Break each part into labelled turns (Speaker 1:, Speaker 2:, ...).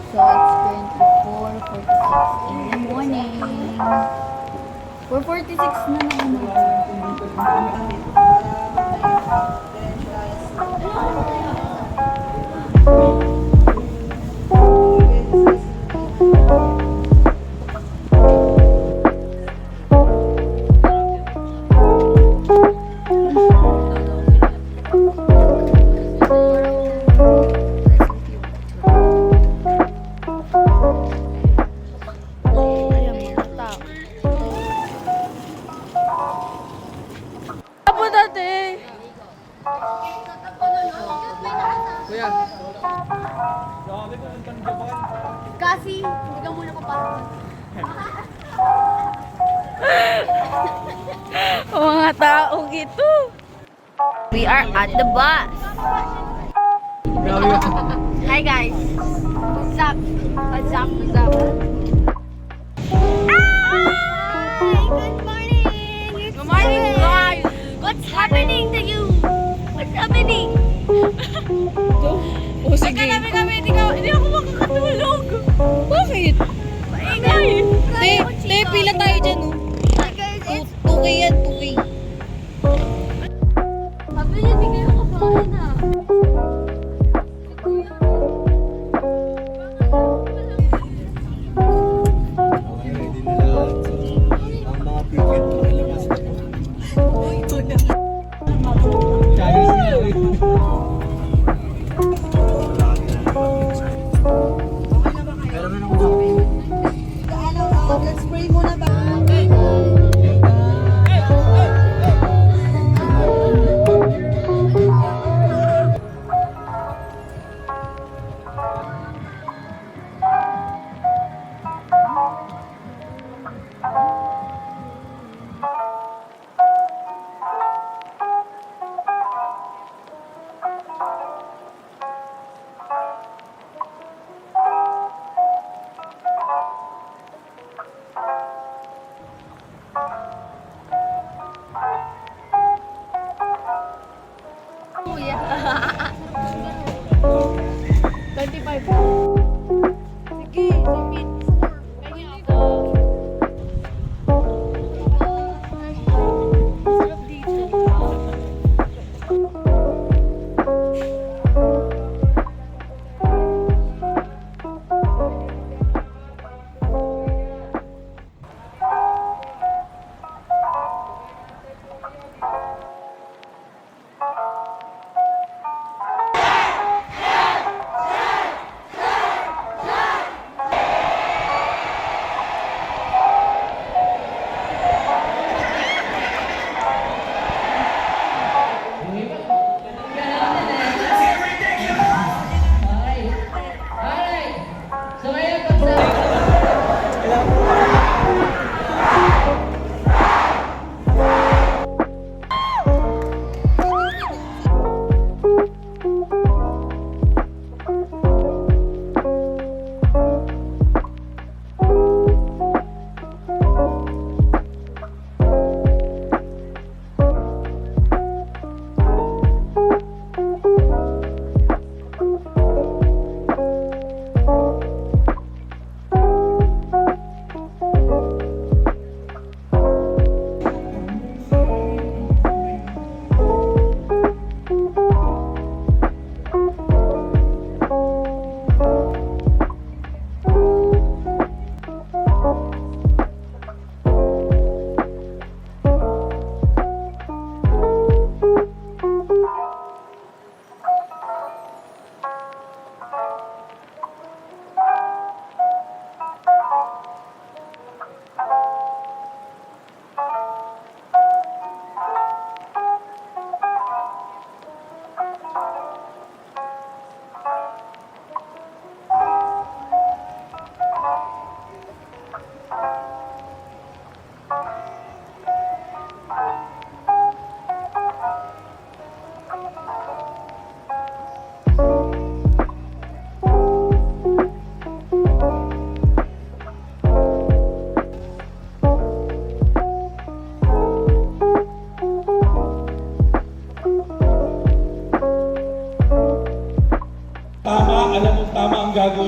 Speaker 1: So it's currently 4:46 in the morning. 4:46 na naman.
Speaker 2: Kasi, hindi ka muna papasok.
Speaker 1: Mga taong ito. We are at the bus.
Speaker 2: Hi guys. What's up? What's up? What's up? Hi! Good morning!
Speaker 1: Good morning, guys.
Speaker 2: What's happening to you? What's happening?
Speaker 1: O sige.
Speaker 2: Hindi ako makakatulog.
Speaker 1: Bakit?
Speaker 2: Maingay.
Speaker 1: Te, pila tayo dyan, oh.
Speaker 2: Hi guys, it's...
Speaker 1: 2K yan, 2K.
Speaker 2: Sabi niya, hindi kayo kapain ha.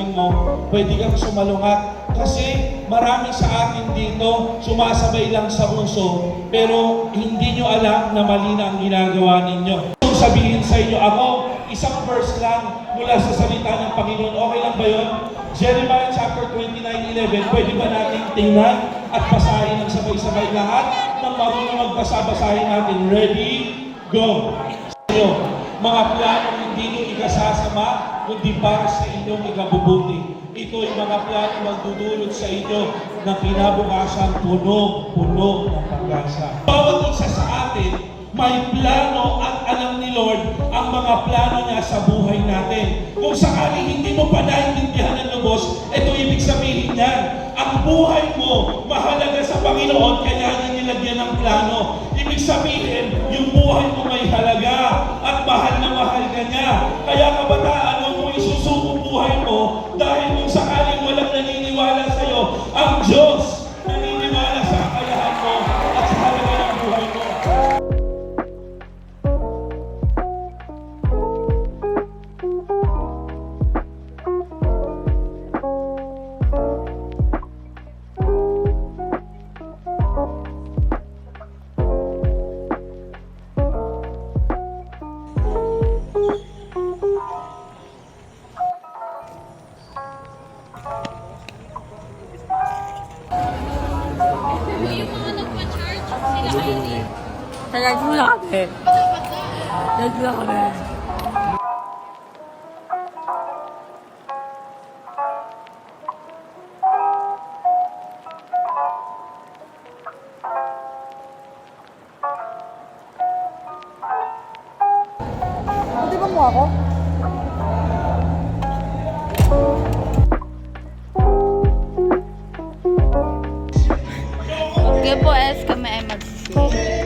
Speaker 3: gagawin mo, pwede kang sumalungat. Kasi marami sa atin dito sumasabay lang sa uso, pero hindi nyo alam na mali na ang ginagawa ninyo. Kung sabihin sa inyo, ako, isang verse lang mula sa salita ng Panginoon, okay lang ba yun? Jeremiah chapter 29:11, pwede ba natin tingnan at basahin ng sabay-sabay lahat ng marunong magbasa, basahin natin. Ready? Go! Mga planong hindi nyo ikasasama, kundi para sa inyong ikabubuti. Ito ay mga plano magdudulot sa inyo na kinabukasan puno-puno ng pag-asa. Bawat isa sa atin, may plano at alam ni Lord ang mga plano niya sa buhay natin. Kung sakaling hindi mo pa naintindihan ng lubos, ito ibig sabihin niyan. Ang buhay mo mahalaga sa Panginoon, kaya niya nilagyan ng plano. Ibig sabihin, yung buhay mo may halaga at mahal na mahal ka niya. Kaya kabataan, huwag mo isusuko buhay mo dahil kung sakaling walang naniniwala sa iyo, ang Diyos naniniwala sa kakayahan mo at sa halaga ng buhay mo.
Speaker 1: Talag mo na kami. Talag mo na kami. Di ba mo ako? Okay po, es kami ay magsisisi.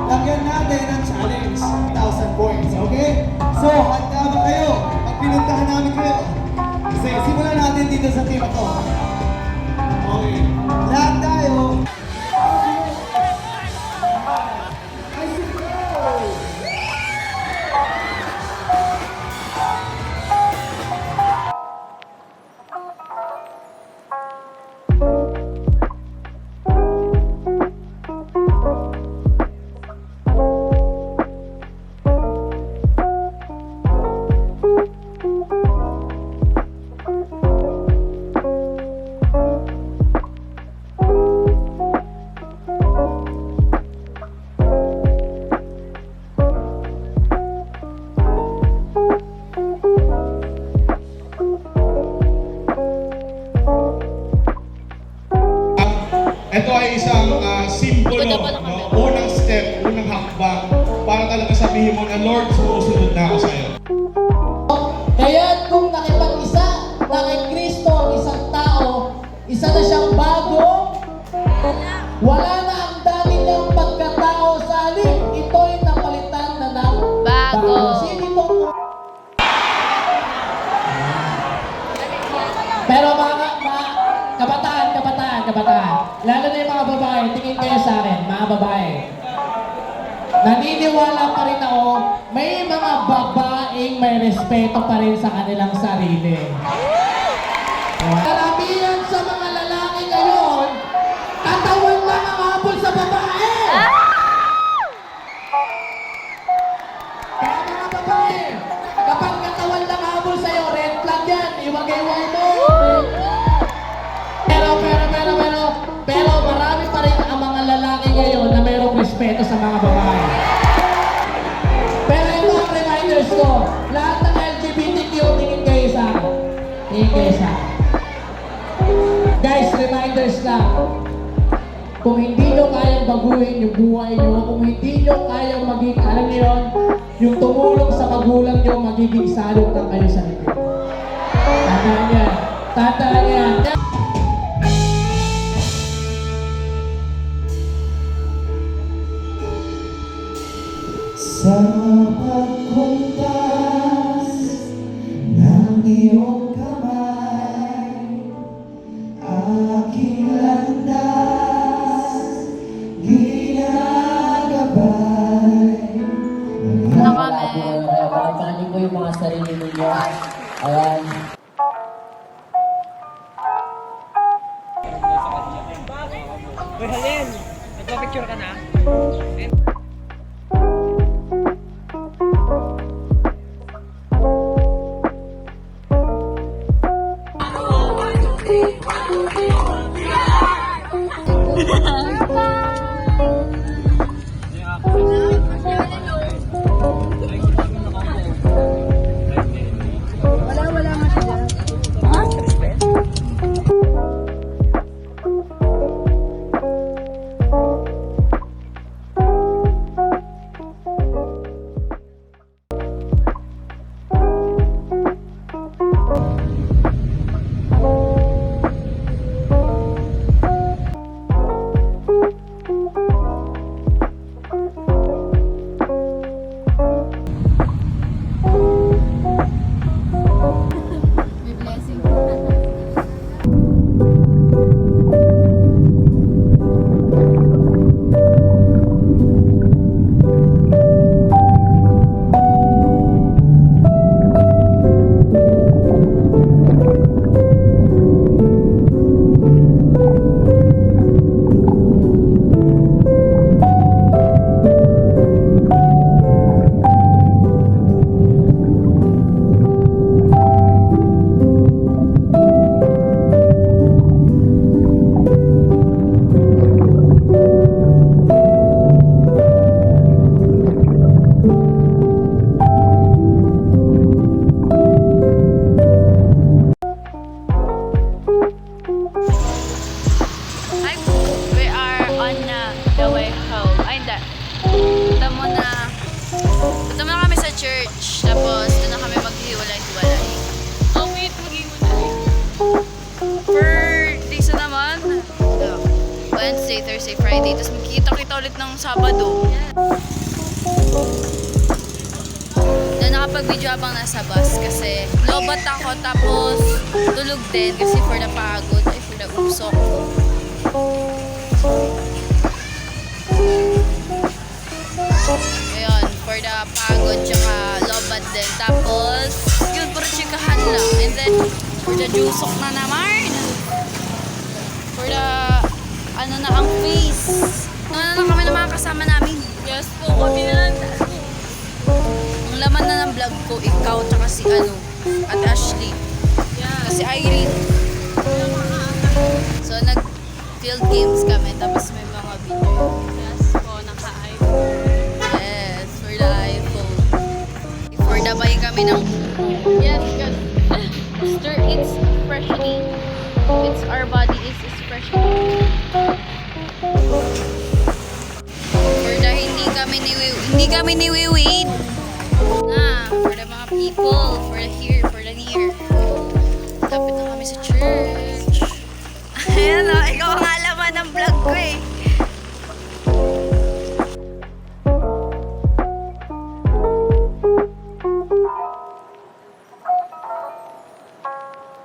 Speaker 4: Lagyan natin ang challenge, 1,000 points, okay? So, handa ba kayo? Pag pinuntahan namin kayo, kasi simulan natin dito sa team ako. Okay, lahat tayo.
Speaker 5: Ito ay isang simbolo, no? Unang step, unang hakbang, para talaga sabihin mo na, Lord, sumusunod na ako sa'yo.
Speaker 6: Kaya kung nakipag-isa na kay Kristo ang isang tao, isa na siyang bago, wala na ang dati niyang pagkatao sa halip. Ito'y napalitan na ng
Speaker 1: Bago.
Speaker 6: Sino itong... Pero mga kabataan, lalo na yung mga babae, tingin kayo sa akin, mga babae. Naniniwala pa rin ako, may mga babaeng may respeto pa rin sa kanilang sarili. Karamihan sa mga lalaki ngayon, katawan lang ang habol sa babae! Kaya mga babae, kapag katawan lang habol sa'yo, red flag yan, iwagay-wag mo! Pero marami pa rin ang mga lalaki ngayon na mayroong respeto sa mga babae. Pero ito ang reminders ko, lahat ng LGBTQ, tingin kayo sa akin. Tingin kayo sa akin. Guys, reminders lang. Kung hindi nyo kayang baguhin yung buhay nyo, kung hindi nyo kayang maging, alam nyo yun, yung tumulong sa magulang nyo, magiging salot lang kayo sa likod. Tandaan yan. Tandaan yan.
Speaker 4: Sa pagpunta
Speaker 6: namin ninyo. Ayan.
Speaker 7: Uy, Halin! Nagpa-picture ka na?
Speaker 1: Hi, we are on the way home. Ay, hindi. Punta muna kami sa church. Tapos, doon na kami maghiwalay-hiwalay. Oh, wait, maghiwalay. For days na naman. Wednesday, Thursday, Friday. Tapos magkikita-kita ulit ng Sabado. Na nakapag-video habang nasa bus kasi lobat ako tapos tulog din kasi for the pagod ay for the usok. Ayun, for the pagod tsaka lobat din. Tapos yun, puro chikahan lang. And then for the jusok na naman. For the ano na ang face. Ano na kami ng mga kasama namin. Yes po, kami na lang. Ang laman na ng vlog ko, ikaw tsaka si Ate Ashley. Yeah. Si Irene. So nag-field games kami, tapos may mga video. Yes po, naka-iPhone. Yes, for the iPhone. For the buy kami ng... Yes, because Mr. It's freshly. It's our body is freshly. For the hindi kami niwiwid. For the mga people, for the here,